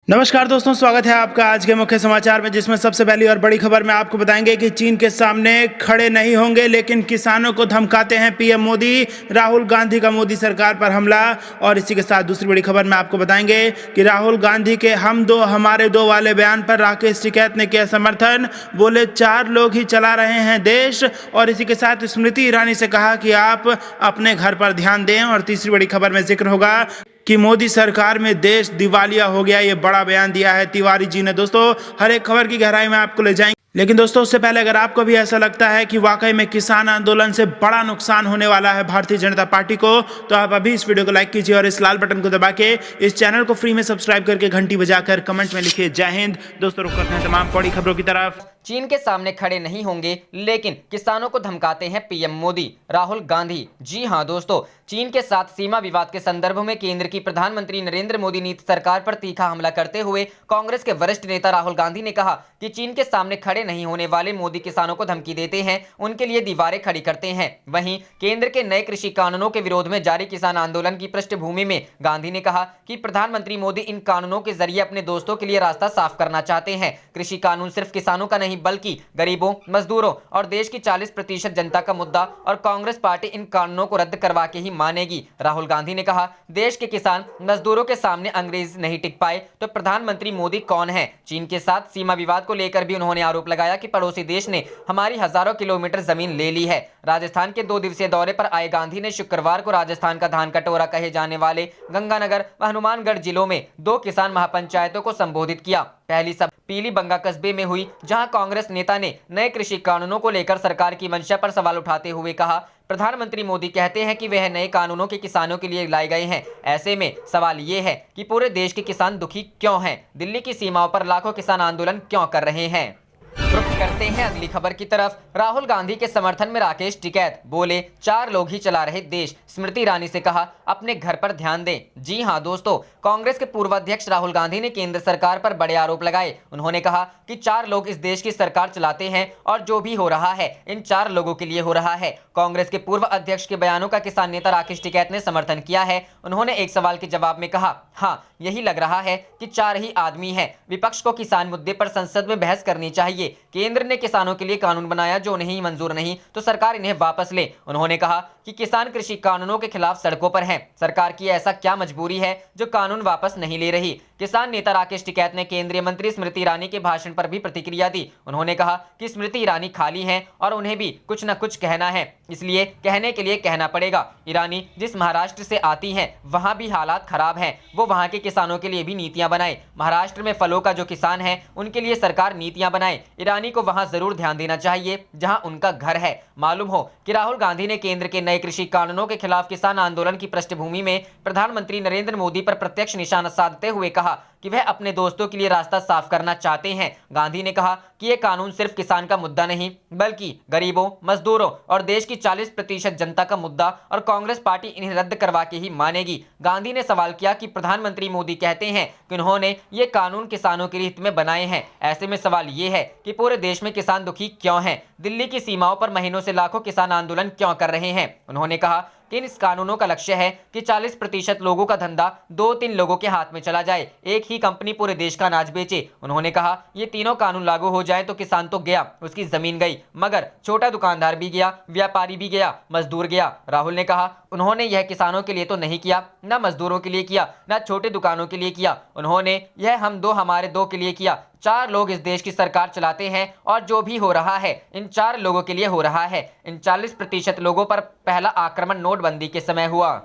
नमस्कार दोस्तों, स्वागत है आपका आज के मुख्य समाचार में, जिसमें सबसे पहली और बड़ी खबर में आपको बताएंगे कि चीन के सामने खड़े नहीं होंगे लेकिन किसानों को धमकाते हैं पीएम मोदी। राहुल गांधी का मोदी सरकार पर हमला। और इसी के साथ दूसरी बड़ी खबर में आपको बताएंगे कि राहुल गांधी के हम दो हमारे दो वाले बयान पर राकेश टिकैत ने किया समर्थन। बोले 4 लोग ही चला रहे हैं देश। और इसी के साथ स्मृति ईरानी से कहा कि आप अपने घर पर ध्यान दें। और तीसरी बड़ी खबर में जिक्र होगा कि मोदी सरकार में देश दिवालिया हो गया। ये बड़ा बयान दिया है तिवारी जी ने। दोस्तों, हर एक खबर की गहराई में आपको ले जाएंगे, लेकिन दोस्तों उससे पहले अगर आपको भी ऐसा लगता है कि वाकई में किसान आंदोलन से बड़ा नुकसान होने वाला है भारतीय जनता पार्टी को, तो आप अभी इस वीडियो को लाइक कीजिए और इस लाल बटन को दबा के इस चैनल को फ्री में सब्सक्राइब करके घंटी बजाकर कमेंट में लिखिए जय हिंद। दोस्तों, रुक करते हैं तमाम बड़ी खबरों की तरफ। चीन के सामने खड़े नहीं होंगे लेकिन किसानों को धमकाते हैं पीएम मोदी, राहुल गांधी। जी हां दोस्तों, चीन के साथ सीमा विवाद के संदर्भ में केंद्र की प्रधानमंत्री नरेंद्र मोदी नीति सरकार पर तीखा हमला करते हुए कांग्रेस के वरिष्ठ नेता राहुल गांधी ने कहा कि चीन के सामने खड़े नहीं होने वाले मोदी किसानों को धमकी देते हैं, उनके लिए दीवारें खड़ी करते हैं। वहीं केंद्र के नए कृषि कानूनों के विरोध में जारी किसान आंदोलन की पृष्ठभूमि में गांधी ने कहा कि प्रधानमंत्री मोदी इन कानूनों के जरिए अपने दोस्तों के लिए रास्ता साफ करना चाहते हैं। कृषि कानून सिर्फ किसानों का नहीं बल्कि गरीबों, मजदूरों और देश की 40% जनता का मुद्दा, और कांग्रेस पार्टी इन कानूनों को रद्द करवा के ही मानेगी। राहुल गांधी ने कहा, देश के किसान मजदूरों के सामने अंग्रेज नहीं टिक पाए तो प्रधानमंत्री मोदी कौन है। चीन के साथ सीमा विवाद को लेकर भी उन्होंने आरोप लगाया कि पड़ोसी देश ने हमारी हजारों किलोमीटर जमीन ले ली है। राजस्थान के 2 दिवसीय दौरे पर आए गांधी ने शुक्रवार को राजस्थान का धान कटोरा कहे जाने वाले गंगानगर व हनुमानगढ़ जिलों में 2 किसान महापंचायतों को संबोधित किया। पहली सभा पीली बंगा कस्बे में हुई, जहां कांग्रेस नेता ने नए कृषि कानूनों को लेकर सरकार की मंशा पर सवाल उठाते हुए कहा, प्रधानमंत्री मोदी कहते हैं कि वह नए कानूनों के किसानों के लिए लाए गए हैं। ऐसे में सवाल ये है कि पूरे देश के किसान दुखी क्यों हैं? दिल्ली की सीमाओं पर लाखों किसान आंदोलन क्यों कर रहे हैं? रुख करते हैं अगली खबर की तरफ। राहुल गांधी के समर्थन में राकेश टिकैत बोले 4 लोग ही चला रहे देश। स्मृति ईरानी से कहा, अपने घर पर ध्यान दें। जी हां दोस्तों, कांग्रेस के पूर्व अध्यक्ष राहुल गांधी ने केंद्र सरकार पर बड़े आरोप लगाए। उन्होंने कहा कि 4 लोग इस देश की सरकार चलाते हैं और जो भी हो रहा है इन 4 लोगों के लिए हो रहा है। कांग्रेस के पूर्व अध्यक्ष के बयानों का किसान नेता राकेश टिकैत ने समर्थन किया है। उन्होंने एक सवाल के जवाब में कहा, हाँ यही लग रहा है कि 4 ही आदमी हैं। विपक्ष को किसान मुद्दे पर संसद में बहस करनी चाहिए। केंद्र ने किसानों के लिए कानून बनाया, जो नहीं मंजूर नहीं तो सरकार इन्हें वापस ले। उन्होंने कहा कि किसान कृषि कानूनों के खिलाफ सड़कों पर हैं। सरकार की ऐसा क्या मजबूरी है जो कानून वापस नहीं ले रही। किसान नेता राकेश टिकैत ने केंद्रीय मंत्री स्मृति ईरानी के भाषण पर भी प्रतिक्रिया दी। उन्होंने कहा कि स्मृति ईरानी खाली हैं और उन्हें भी कुछ न कुछ कहना है, इसलिए कहने के लिए कहना पड़ेगा। ईरानी जिस महाराष्ट्र से आती हैं वहां भी हालात खराब हैं, वो वहां के किसानों के लिए भी नीतियां बनाए। महाराष्ट्र में फलों का जो किसान है उनके लिए सरकार नीतियां बनाए। ईरानी को वहां जरूर ध्यान देना चाहिए जहां उनका घर है। मालूम हो कि राहुल गांधी ने केंद्र के नए कृषि कानूनों के खिलाफ किसान आंदोलन की पृष्ठभूमि में प्रधानमंत्री नरेंद्र मोदी पर प्रत्यक्ष निशाना साधते हुए कहा कि वह अपने दोस्तों के लिए रास्ता साफ करना चाहते हैं। गांधी ने कहा कि यह कानून सिर्फ किसान का मुद्दा नहीं बल्कि गरीबों, मजदूरों और देश की 40% जनता का मुद्दा, और कांग्रेस पार्टी इन्हें रद्द करवा के ही मानेगी। गांधी ने सवाल किया कि प्रधानमंत्री मोदी कहते हैं कि उन्होंने ये कानून किसानों के हित में बनाए हैं। ऐसे में सवाल ये है कि पूरे देश में किसान दुखी क्यों हैं? दिल्ली की सीमाओं पर महीनों से लाखों किसान आंदोलन क्यों कर रहे हैं? उन्होंने कहा कि इन कानूनों का लक्ष्य है कि 40% लोगों का धंधा 2-3 लोगों के हाथ में चला जाए, एक ही कंपनी पूरे देश का अनाज बेचे। उन्होंने कहा ये तीनों कानून लागू हो जाए तो किसान तो गया, उसकी जमीन गई, मगर छोटा दुकानदार भी गया, व्यापारी भी गया, मजदूर गया। राहुल ने कहा उन्होंने यह किसानों के लिए तो नहीं किया, न मजदूरों के लिए किया, न छोटे दुकानों के लिए किया। उन्होंने यह हम दो हमारे दो के लिए किया। 4 लोग इस देश की सरकार चलाते हैं और जो भी हो रहा है इन 4 लोगों के लिए हो रहा है। इन 40% लोगों पर पहला आक्रमण नोटबंदी के समय हुआ।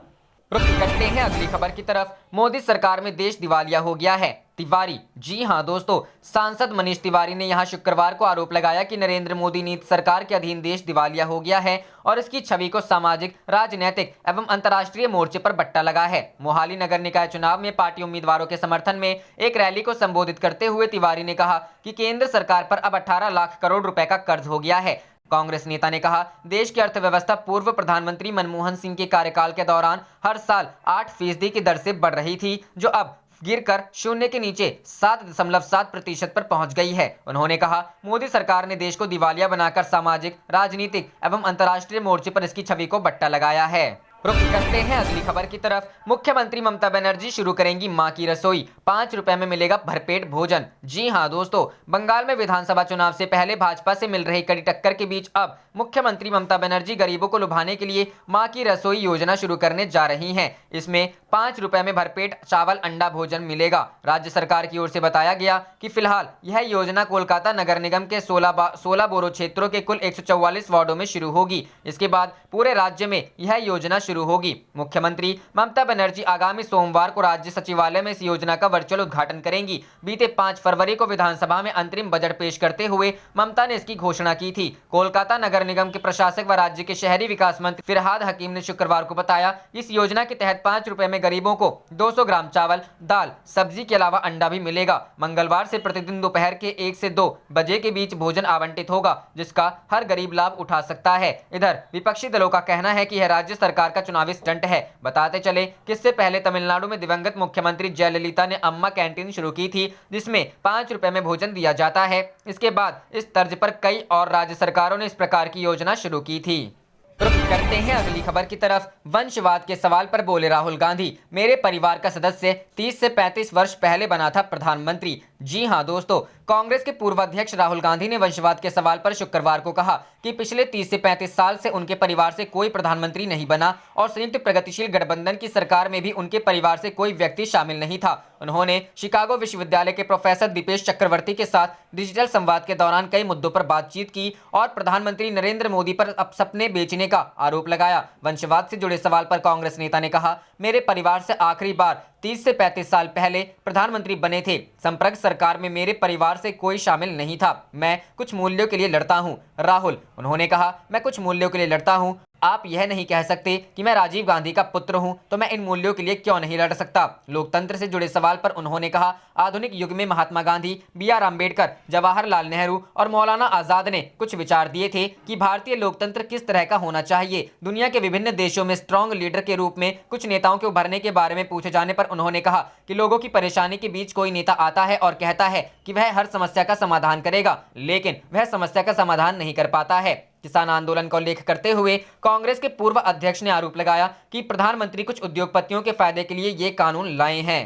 रुख करते हैं अगली खबर की तरफ। मोदी सरकार में देश दिवालिया हो गया है, तिवारी। जी हां दोस्तों, सांसद मनीष तिवारी ने यहां शुक्रवार को आरोप लगाया कि नरेंद्र मोदी नीति सरकार के अधीन देश दिवालिया हो गया है और इसकी छवि को सामाजिक, राजनीतिक एवं अंतर्राष्ट्रीय मोर्चे पर बट्टा लगा है। मोहाली नगर निकाय चुनाव में पार्टी उम्मीदवारों के समर्थन में एक रैली को संबोधित करते हुए तिवारी ने कहा कि केंद्र सरकार पर अब 18 लाख करोड़ रुपए का कर्ज हो गया है। कांग्रेस नेता ने कहा देश की अर्थव्यवस्था पूर्व प्रधानमंत्री मनमोहन सिंह के कार्यकाल के दौरान हर साल 8% की दर से बढ़ रही थी, जो अब गिरकर शून्य के नीचे 7.7% पर पहुंच गई है। उन्होंने कहा मोदी सरकार ने देश को दिवालिया बनाकर सामाजिक, राजनीतिक एवं अंतर्राष्ट्रीय मोर्चे पर इसकी छवि को बट्टा लगाया है। रुक करते हैं अगली खबर की तरफ। मुख्यमंत्री ममता बनर्जी शुरू करेंगी मां की रसोई, 5 रुपए में मिलेगा भरपेट भोजन। जी हां दोस्तों, बंगाल में विधानसभा चुनाव से पहले भाजपा से मिल रही कड़ी टक्कर के बीच अब मुख्यमंत्री ममता बनर्जी गरीबों को लुभाने के लिए मां की रसोई योजना शुरू करने जा रही हैं। इसमें 5 रुपए में भरपेट चावल अंडा भोजन मिलेगा। राज्य सरकार की ओर से बताया गया कि फिलहाल यह योजना कोलकाता नगर निगम के 16 बोरो क्षेत्रों के कुल 144 वार्डों में शुरू होगी। इसके बाद पूरे राज्य में यह योजना शुरू होगी। मुख्यमंत्री ममता बनर्जी आगामी सोमवार को राज्य सचिवालय में इस योजना का वर्चुअल उद्घाटन करेंगी। बीते 5 फरवरी को विधानसभा में अंतरिम बजट पेश करते हुए ममता ने इसकी घोषणा की थी। कोलकाता नगर निगम के प्रशासक व राज्य के शहरी विकास मंत्री फिरहाद हकीम ने शुक्रवार को बताया, इस योजना के तहत 5 रुपए में गरीबों को 200 ग्राम चावल, दाल, सब्जी के अलावा अंडा भी मिलेगा। मंगलवार से प्रतिदिन दोपहर के 1 से 2 बजे के बीच भोजन आवंटित होगा, जिसका हर गरीब लाभ उठा सकता है। इधर विपक्षी दलों का कहना है कि यह राज्य सरकार का चुनावी स्टंट है। बताते चले कि इससे पहले तमिलनाडु में दिवंगत मुख्यमंत्री जयललिता ने अम्मा कैंटीन शुरू की थी, जिसमें 5 रुपए में भोजन दिया जाता है। इसके बाद इस तर्ज पर कई और राज्य सरकारों ने इस प्रकार की योजना शुरू की थी। रुख करते हैं अगली खबर की तरफ। वंशवाद के सवाल पर बोले राहुल गांधी, मेरे परिवार का सदस्य 30 से 35 वर्ष पहले बना था प्रधानमंत्री। जी हां दोस्तों, कांग्रेस के पूर्व अध्यक्ष राहुल गांधी ने वंशवाद के सवाल पर शुक्रवार को कहा कि पिछले 30 से 35 साल से उनके परिवार से कोई प्रधानमंत्री नहीं बना और संयुक्त प्रगतिशील गठबंधन की सरकार में भी उनके परिवार से कोई व्यक्ति शामिल नहीं था। उन्होंने शिकागो विश्वविद्यालय के प्रोफेसर दीपेश चक्रवर्ती के साथ डिजिटल संवाद के दौरान कई मुद्दों पर बातचीत की और प्रधानमंत्री नरेंद्र मोदी पर सपने बेचने का आरोप लगाया। वंशवाद से जुड़े सवाल पर कांग्रेस नेता ने कहा, मेरे परिवार से आखिरी बार 30 से 35 साल पहले प्रधानमंत्री बने थे। संपर्क सरकार में मेरे परिवार से कोई शामिल नहीं था। मैं कुछ मूल्यों के लिए लड़ता हूं। राहुल उन्होंने कहा, मैं कुछ मूल्यों के लिए लड़ता हूं। आप यह नहीं कह सकते कि मैं राजीव गांधी का पुत्र हूं, तो मैं इन मूल्यों के लिए क्यों नहीं लड़ सकता। लोकतंत्र से जुड़े सवाल पर उन्होंने कहा, आधुनिक युग में महात्मा गांधी, BR अम्बेडकर, जवाहरलाल नेहरू और मौलाना आजाद ने कुछ विचार दिए थे कि भारतीय लोकतंत्र किस तरह का होना चाहिए। दुनिया के विभिन्न देशों में स्ट्रॉन्ग लीडर के रूप में कुछ नेताओं के उभरने के बारे में पूछे जाने पर उन्होंने कहा कि लोगों की परेशानी के बीच कोई नेता आता है और कहता है कि वह हर समस्या का समाधान करेगा, लेकिन वह समस्या का समाधान नहीं कर पाता है। किसान आंदोलन का उल्लेख करते हुए कांग्रेस के पूर्व अध्यक्ष ने आरोप लगाया कि प्रधानमंत्री कुछ उद्योगपतियों के फायदे के लिए ये कानून लाए हैं।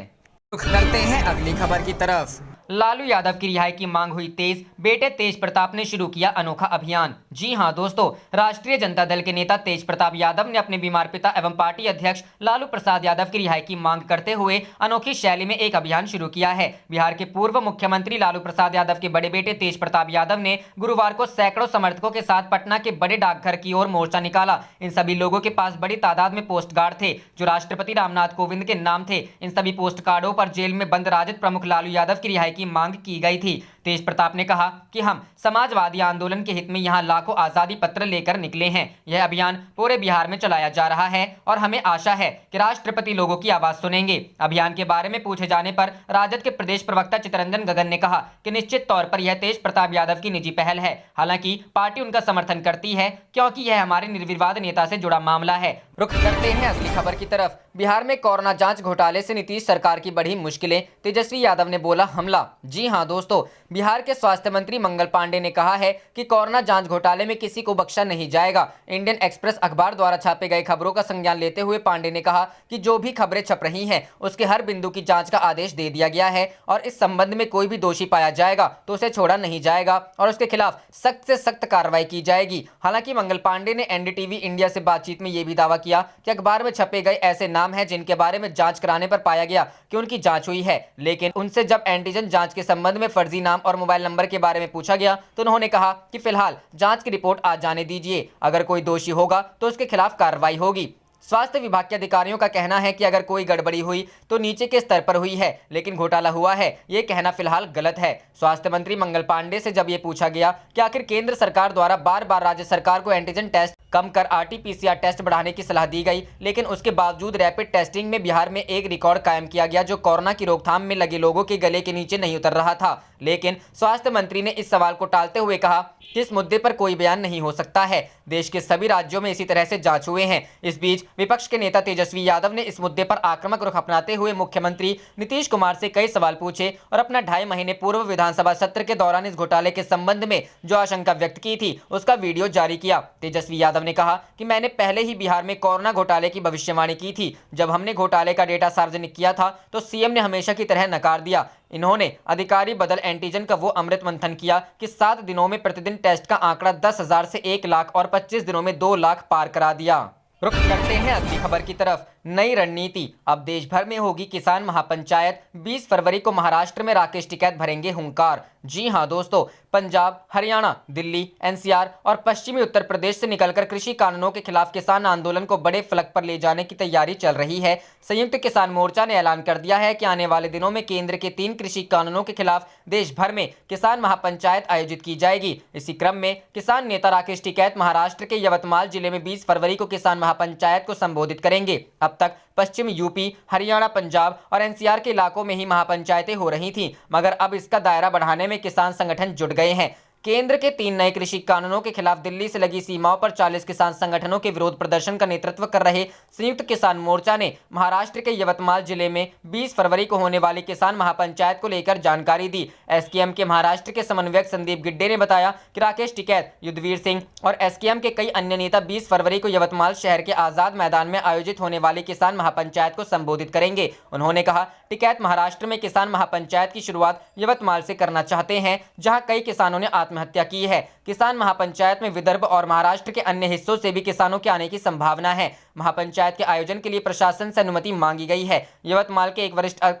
करते हैं अगली खबर की तरफ। लालू यादव की रिहाई की मांग हुई तेज, बेटे तेज प्रताप ने शुरू किया अनोखा अभियान। जी हां दोस्तों, राष्ट्रीय जनता दल के नेता तेज प्रताप यादव ने अपने बीमार पिता एवं पार्टी अध्यक्ष लालू प्रसाद यादव की रिहाई की मांग करते हुए अनोखी शैली में एक अभियान शुरू किया है। बिहार के पूर्व मुख्यमंत्री लालू प्रसाद यादव के बड़े बेटे तेज प्रताप यादव ने गुरुवार को सैकड़ों समर्थकों के साथ पटना के बड़े डाकघर की ओर मोर्चा निकाला। इन सभी लोगों के पास बड़ी तादाद में पोस्ट कार्ड थे जो राष्ट्रपति रामनाथ कोविंद के नाम थे। इन सभी पोस्ट कार्डों पर जेल में बंद राजद प्रमुख लालू यादव की रिहाई की मांग की गई थी। तेज प्रताप ने कहा कि हम समाजवादी आंदोलन के हित में यहां लाखों आजादी पत्र लेकर निकले हैं। यह अभियान पूरे बिहार में चलाया जा रहा है और हमें आशा है कि राष्ट्रपति लोगों की आवाज सुनेंगे। अभियान के बारे में पूछे जाने पर राजद के प्रदेश प्रवक्ता चितरंजन गगन ने कहा कि निश्चित तौर पर यह तेज प्रताप यादव की निजी पहल है। हालांकि पार्टी उनका समर्थन करती है क्योंकि यह हमारे निर्विवाद नेता से जुड़ा मामला है। रुख करते हैं अगली खबर की तरफ। बिहार में कोरोना जांच घोटाले से नीतीश सरकार की बढ़ी मुश्किलें, तेजस्वी यादव ने बोला हमला। जी हां दोस्तों, बिहार के स्वास्थ्य मंत्री मंगल पांडे ने कहा है कि कोरोना जांच घोटाले में किसी को बख्शा नहीं जाएगा। इंडियन एक्सप्रेस अखबार द्वारा छापे गए खबरों का संज्ञान लेते हुए पांडे ने कहा कि जो भी खबरें छप रही हैं उसके हर बिंदु की जांच का आदेश दे दिया गया है और इस संबंध में कोई भी दोषी पाया जाएगा तो उसे छोड़ा नहीं जाएगा और उसके खिलाफ सख्त से सख्त कार्रवाई की जाएगी। हालांकि मंगल पांडे ने एनडीटीवी इंडिया से बातचीत में यह भी दावा किया कि अखबार में छपे गए ऐसे नाम हैं जिनके बारे में जांच कराने पर पाया गया कि उनकी जांच हुई है, लेकिन उनसे जब एंटीजन जांच के संबंध में फर्जी नाम और मोबाइल नंबर के बारे में पूछा गया तो उन्होंने कहा कि फिलहाल जांच की रिपोर्ट आ जाने दीजिए, अगर कोई दोषी होगा तो उसके खिलाफ कार्रवाई होगी। स्वास्थ्य विभाग के अधिकारियों का कहना है कि अगर कोई गड़बड़ी हुई तो नीचे के स्तर पर हुई है, लेकिन घोटाला हुआ है ये कहना फिलहाल गलत है। स्वास्थ्य मंत्री मंगल पांडे से जब ये पूछा गया कि आखिर केंद्र सरकार द्वारा बार बार राज्य सरकार को एंटीजन टेस्ट कम कर RT-PCR टेस्ट बढ़ाने की सलाह दी गई, लेकिन उसके बावजूद रैपिड टेस्टिंग में बिहार में एक रिकॉर्ड कायम किया गया जो कोरोना की रोकथाम में लगे लोगों के गले के नीचे नहीं उतर रहा था। लेकिन स्वास्थ्य मंत्री ने इस सवाल को टालते हुए कहा कि इस मुद्दे पर कोई बयान नहीं हो सकता है। देश के सभी राज्यों में इसी तरह से जांच हुए हैं। इस बीच विपक्ष के नेता तेजस्वी यादव ने इस मुद्दे पर आक्रामक रुख अपनाते हुए मुख्यमंत्री नीतीश कुमार से कई सवाल पूछे और अपना 2.5 महीने पूर्व विधानसभा सत्र के दौरान इस घोटाले के संबंध में जो आशंका व्यक्त की थी उसका वीडियो जारी किया। तेजस्वी यादव ने कहा कि मैंने पहले ही बिहार में कोरोना घोटाले की भविष्यवाणी की थी। जब हमने घोटाले का डेटा सार्वजनिक किया था तो सीएम ने हमेशा की तरह नकार दिया। इन्होंने अधिकारी बदल एंटीजन का वो अमृत मंथन किया कि 7 दिनों में प्रतिदिन टेस्ट का आंकड़ा 10,000 से 1 लाख और 25 दिनों में 2 लाख पार करा दिया। रुख करते हैं अगली खबर की तरफ। नई रणनीति, अब देश भर में होगी किसान महापंचायत। 20 फरवरी को महाराष्ट्र में राकेश टिकैत भरेंगे हुंकार। जी हां दोस्तों, पंजाब, हरियाणा, दिल्ली, एनसीआर और पश्चिमी उत्तर प्रदेश से निकलकर कृषि कानूनों के खिलाफ किसान आंदोलन को बड़े फलक पर ले जाने की तैयारी चल रही है। संयुक्त किसान मोर्चा ने ऐलान कर दिया है कि आने वाले दिनों में केंद्र के 3 कृषि कानूनों के खिलाफ देश भर में किसान महापंचायत आयोजित की जाएगी। इसी क्रम में किसान नेता राकेश टिकैत महाराष्ट्र के यवतमाल जिले में 20 फरवरी को किसान महापंचायत को संबोधित करेंगे। अब तक पश्चिम यूपी, हरियाणा, पंजाब और एनसीआर के इलाकों में ही महापंचायतें हो रही थीं, मगर अब इसका दायरा बढ़ाने में किसान संगठन जुट गए हैं। केंद्र के 3 नए कृषि कानूनों के खिलाफ दिल्ली से लगी सीमाओं पर 40 किसान संगठनों के विरोध प्रदर्शन का नेतृत्व कर रहे संयुक्त किसान मोर्चा ने महाराष्ट्र के यवतमाल जिले में 20 फरवरी को होने वाली किसान महापंचायत को लेकर जानकारी दी। एसकेएम के महाराष्ट्र के समन्वयक संदीप गिड्डे ने बताया कि राकेश टिकैत, युद्धवीर सिंह और एसकेएम के कई अन्य नेता 20 फरवरी को यवतमाल शहर के आजाद मैदान में आयोजित होने वाली किसान महापंचायत को संबोधित करेंगे। उन्होंने कहा, टिकैत महाराष्ट्र में किसान महापंचायत की शुरुआत यवतमाल से करना चाहते हैं, जहां कई किसानों ने आत्महत्या की है। किसान महापंचायत में विदर्भ और महाराष्ट्र के अन्य हिस्सों से भी किसानों के आने की संभावना है। महापंचायत के आयोजन के लिए प्रशासन से अनुमति मांगी गई है। यवतमाल के एक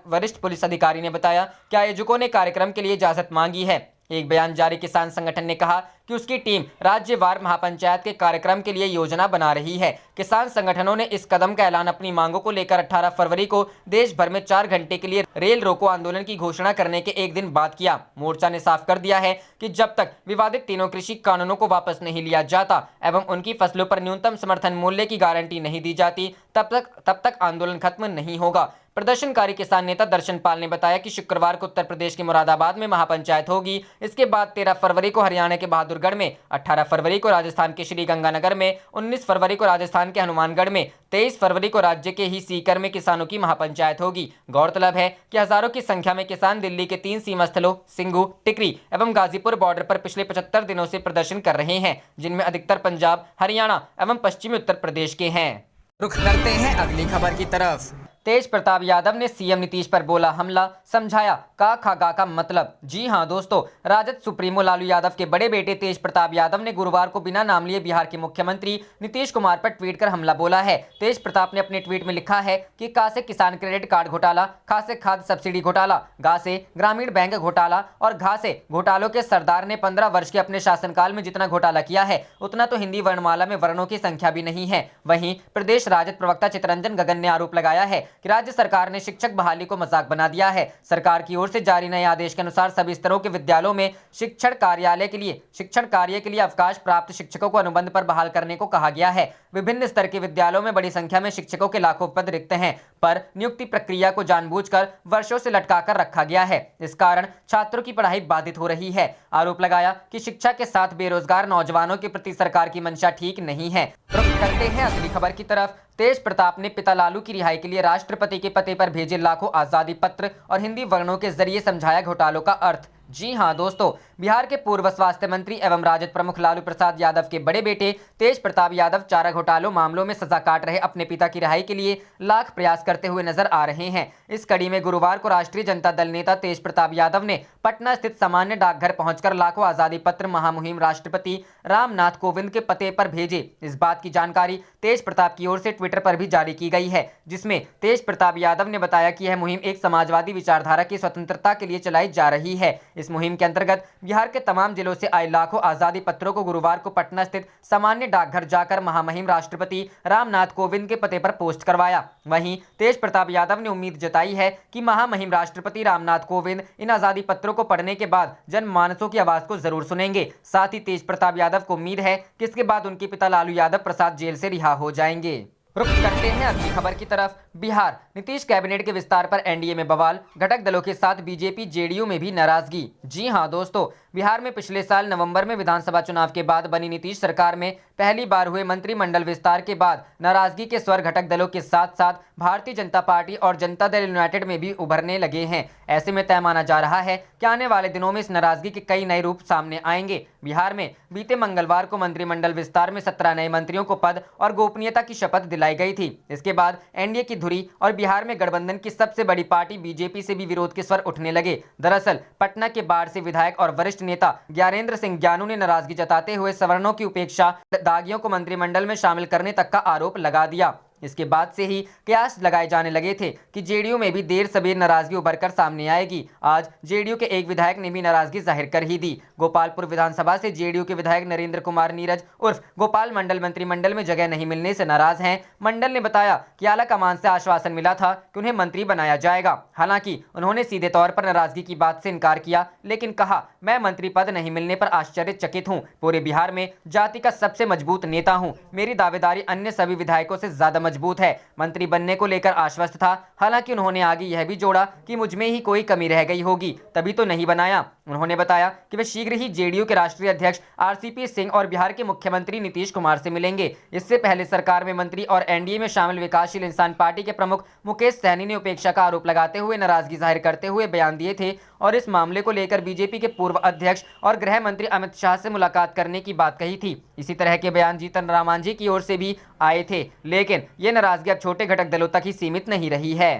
वरिष्ठ पुलिस अधिकारी ने बताया कि आयोजकों ने कार्यक्रम के लिए इजाजत मांगी है। एक बयान जारी किसान संगठन ने कहा कि उसकी टीम राज्यवार महापंचायत के कार्यक्रम के लिए योजना बना रही है। किसान संगठनों ने इस कदम का ऐलान अपनी मांगों को लेकर 18 फरवरी को देश भर में 4 घंटे के लिए रेल रोको आंदोलन की घोषणा करने के एक दिन बाद किया। मोर्चा ने साफ कर दिया है कि जब तक विवादित तीनों कृषि कानूनों को वापस नहीं लिया जाता एवं उनकी फसलों पर न्यूनतम समर्थन मूल्य की गारंटी नहीं दी जाती, तब तक आंदोलन खत्म नहीं होगा। प्रदर्शनकारी किसान नेता दर्शन पाल ने बताया कि शुक्रवार को उत्तर प्रदेश के मुरादाबाद में महापंचायत होगी। इसके बाद 13 फरवरी को हरियाणा के बहादुरगढ़ में, 18 फरवरी को राजस्थान के श्रीगंगानगर में, 19 फरवरी को राजस्थान के हनुमानगढ़ में, 23 फरवरी को राज्य के ही सीकर में किसानों की महापंचायत होगी। गौरतलब है कि हजारों की संख्या में किसान दिल्ली के 3 सीमा स्थलों सिंगू, टिकरी एवं गाजीपुर बॉर्डर पर पिछले 75 दिनों से प्रदर्शन कर रहे हैं, जिनमें अधिकतर पंजाब, हरियाणा एवं पश्चिमी उत्तर प्रदेश के हैं। रुख करते हैं अगली खबर की तरफ। तेज प्रताप यादव ने सीएम नीतीश पर बोला हमला, समझाया का खागा का मतलब। जी हां दोस्तों, राजद सुप्रीमो लालू यादव के बड़े बेटे तेज प्रताप यादव ने गुरुवार को बिना नाम लिए बिहार के मुख्यमंत्री नीतीश कुमार पर ट्वीट कर हमला बोला है। तेज प्रताप ने अपने ट्वीट में लिखा है कि का से किसान क्रेडिट कार्ड घोटाला, खा से खाद्य सब्सिडी घोटाला, गा से ग्रामीण बैंक घोटाला और घा से घोटालों के सरदार ने 15 वर्ष के अपने शासनकाल में जितना घोटाला किया है उतना तो हिंदी वर्णमाला में वर्णों की संख्या भी नहीं है। वहीं प्रदेश राजद प्रवक्ता चितरंजन गगन ने आरोप लगाया है कि राज्य सरकार ने शिक्षक बहाली को मजाक बना दिया है। सरकार की ओर से जारी नए आदेश के अनुसार सभी स्तरों के विद्यालयों में शिक्षण कार्य के लिए अवकाश प्राप्त शिक्षकों को अनुबंध पर बहाल करने को कहा गया है। विभिन्न स्तर के विद्यालयों में बड़ी संख्या में शिक्षकों के लाखों पद रिक्त हैं, पर नियुक्ति प्रक्रिया को जानबूझकर वर्षों से लटकाकर रखा गया है। इस कारण छात्रों की पढ़ाई बाधित हो रही है। आरोप लगाया कि शिक्षा के साथ बेरोजगार नौजवानों के प्रति सरकार की मंशा ठीक नहीं है। रुख करते हैं अगली खबर की तरफ। तेज प्रताप ने पिता लालू की रिहाई के लिए राष्ट्रपति के पते पर भेजे लाखों आजादी पत्र और हिंदी वर्णों के जरिए समझाया घोटालों का अर्थ। जी हां दोस्तों, बिहार के पूर्व स्वास्थ्य मंत्री एवं राजद प्रमुख लालू प्रसाद यादव के बड़े बेटे तेज प्रताप यादव चारा घोटालों मामलों में सजा काट रहे अपने पिता की रिहाई के लिए लाख प्रयास करते हुए नजर आ रहे हैं। इस कड़ी में गुरुवार को राष्ट्रीय जनता दल नेता तेज प्रताप यादव ने पटना स्थित सामान्य डाकघर पहुंचकर लाखों आजादी पत्र महामुहिम राष्ट्रपति रामनाथ कोविंद के पते पर भेजे। इस बात की जानकारी तेज प्रताप की ओर से ट्विटर पर भी जारी की गई है, जिसमें तेज प्रताप यादव ने बताया कि यह मुहिम एक समाजवादी विचारधारा की स्वतंत्रता के लिए चलाई जा रही है। इस मुहिम के अंतर्गत बिहार के तमाम जिलों से आए लाखों आजादी पत्रों को गुरुवार को पटना स्थित सामान्य डाकघर जाकर महामहिम राष्ट्रपति रामनाथ कोविंद के पते पर पोस्ट करवाया। वहीं तेज प्रताप यादव ने उम्मीद जताई है कि महामहिम राष्ट्रपति रामनाथ कोविंद इन आजादी पत्रों को पढ़ने के बाद जनमानसों की आवाज को जरूर सुनेंगे। साथ ही तेज प्रताप यादव को उम्मीद है कि इसके बाद उनके पिता लालू यादव प्रसाद जेल से रिहा हो जाएंगे। रुक करते हैं अगली खबर की तरफ। बिहार नीतीश कैबिनेट के विस्तार पर एनडीए में बवाल, घटक दलों के साथ बीजेपी जेडीयू में भी नाराजगी। जी हां दोस्तों, बिहार में पिछले साल नवंबर में विधानसभा चुनाव के बाद बनी नीतीश सरकार में पहली बार हुए मंत्रिमंडल विस्तार के बाद नाराजगी के स्वर घटक दलों के साथ साथ भारतीय जनता पार्टी और जनता दल यूनाइटेड में भी उभरने लगे हैं। ऐसे में तय माना जा रहा है कि आने वाले दिनों में इस नाराजगी के कई नए रूप सामने आएंगे। बिहार में बीते मंगलवार को मंत्रिमंडल विस्तार में 17 नए मंत्रियों को पद और गोपनीयता की शपथ दिलाई गई थी। इसके बाद एनडीए की धुरी और बिहार में गठबंधन की सबसे बड़ी पार्टी बीजेपी से भी विरोध के स्वर उठने लगे। दरअसल पटना के बाढ़ से विधायक और वरिष्ठ नेता ज्ञानेंद्र सिंह ज्ञानू ने नाराजगी जताते हुए सवर्णों की उपेक्षा, दागियों को मंत्रिमंडल में शामिल करने तक का आरोप लगा दिया। इसके बाद से ही कयास लगाए जाने लगे थे कि जेडीयू में भी देर सबेर नाराजगी उभरकर सामने आएगी। आज जेडीयू के एक विधायक ने भी नाराजगी जाहिर कर ही दी। गोपालपुर विधानसभा से जेडीयू के विधायक नरेंद्र कुमार नीरज उर्फ गोपाल मंडल मंत्रिमंडल में जगह नहीं मिलने से नाराज हैं। मंडल ने बताया कि आला कमान से आश्वासन मिला था कि उन्हें मंत्री बनाया जाएगा। हालांकि उन्होंने सीधे तौर पर नाराजगी की बात से इनकार किया, लेकिन कहा, मैं मंत्री पद नहीं मिलने पर आश्चर्यचकित हूँ। पूरे बिहार में जाति का सबसे मजबूत नेता हूँ। मेरी दावेदारी अन्य सभी विधायकों से ज्यादा मजबूत है। मंत्री बनने को लेकर आश्वस्त था। हालांकि उन्होंने आगे यह भी जोड़ा कि मुझ में ही कोई कमी रह गई होगी, तभी तो नहीं बनाया। उन्होंने बताया कि वे शीघ्र ही जेडीयू के राष्ट्रीय अध्यक्ष आरसीपी सिंह और बिहार के मुख्यमंत्री नीतीश कुमार से मिलेंगे। इससे पहले सरकार में मंत्री और एनडीए में शामिल विकासशील इंसान पार्टी के प्रमुख मुकेश सहनी ने उपेक्षा का आरोप लगाते हुए नाराजगी जाहिर करते हुए बयान दिए थे और इस मामले को लेकर बीजेपी के पूर्व अध्यक्ष और गृह मंत्री अमित शाह से मुलाकात करने की बात कही थी। इसी तरह के बयान जीतन राम मांझी की ओर से भी आए थे, लेकिन ये नाराजगी अब छोटे घटक दलों तक ही सीमित नहीं रही है।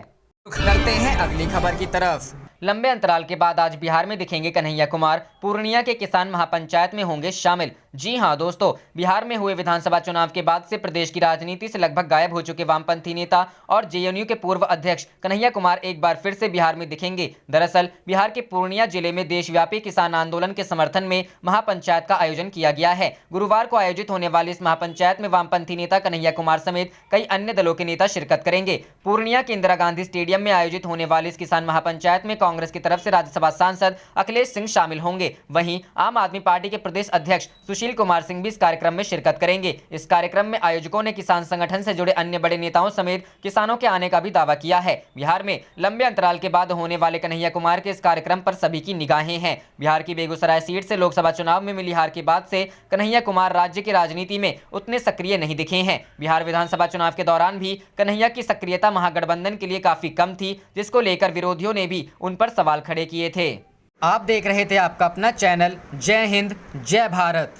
करते हैं अगली खबर की तरफ। लंबे अंतराल के बाद आज बिहार में दिखेंगे कन्हैया कुमार, पूर्णिया के किसान महापंचायत में होंगे शामिल। जी हां दोस्तों, बिहार में हुए विधानसभा चुनाव के बाद से प्रदेश की राजनीति से लगभग गायब हो चुके वामपंथी नेता और जेएनयू के पूर्व अध्यक्ष कन्हैया कुमार एक बार फिर से बिहार में दिखेंगे। दरअसल बिहार के पूर्णिया जिले में देशव्यापी किसान आंदोलन के समर्थन में महापंचायत का आयोजन किया गया है। गुरुवार को आयोजित होने वाली इस महापंचायत में वामपंथी नेता कन्हैया कुमार समेत कई अन्य दलों के नेता शिरकत करेंगे। पूर्णिया के इंदिरा गांधी स्टेडियम में आयोजित होने वाली इस किसान महापंचायत में कांग्रेस की तरफ से राज्यसभा सांसद अखिलेश सिंह शामिल होंगे। वहीं आम आदमी पार्टी के प्रदेश अध्यक्ष सुशील कुमार सिंह भी इस कार्यक्रम में शिरकत करेंगे। इस कार्यक्रम में आयोजकों ने किसान संगठन से जुड़े अन्य बड़े नेताओं समेत किसानों के आने का भी दावा किया है। बिहार में लंबे अंतराल के बाद होने वाले कन्हैया कुमार के इस कार्यक्रम पर सभी की निगाहें हैं। बिहार की बेगूसराय सीट से लोकसभा चुनाव में मिली हार के बाद से कन्हैया कुमार राज्य की राजनीति में उतने सक्रिय नहीं दिखे हैं। बिहार विधानसभा चुनाव के दौरान भी कन्हैया की सक्रियता महागठबंधन के लिए काफी कम थी, जिसको लेकर विरोधियों ने भी उन पर सवाल खड़े किए थे। आप देख रहे थे आपका अपना चैनल जय हिंद जय भारत।